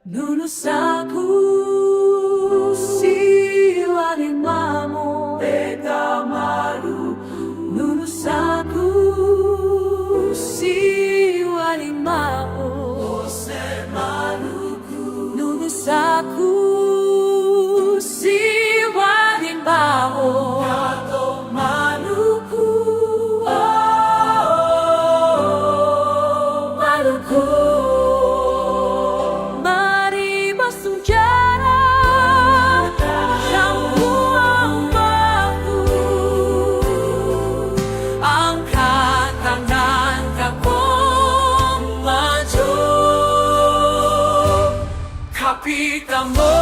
Lulus aku siwalimamu beta malu. Lulus aku siwalimamu ose maluku. Lulus aku siwalimamu gato maluku. Oh, maluku. Kapitamo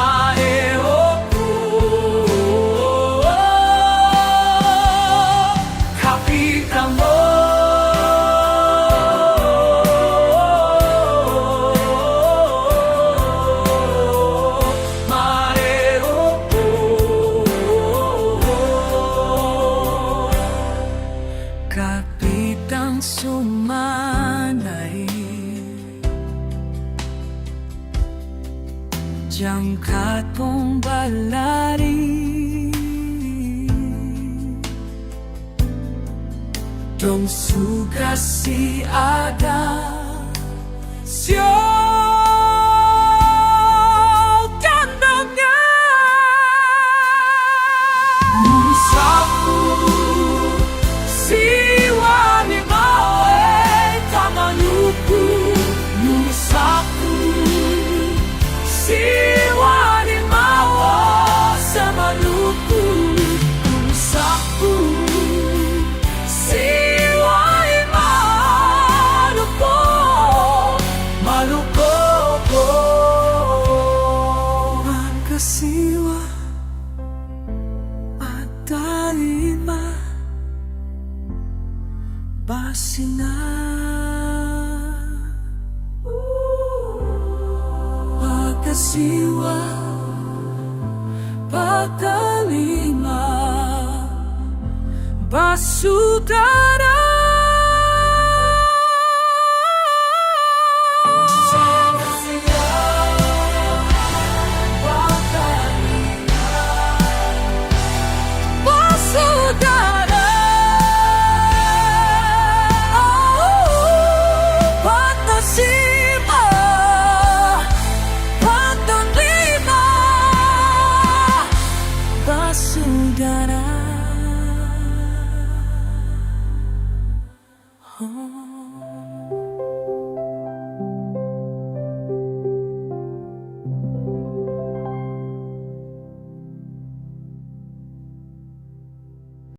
maeoku, kapitamo Kapitang sumanay jangkatong balari dong suga si ada sio kandangnya sapu siwa matalima basina magkasiwa patalima basuda.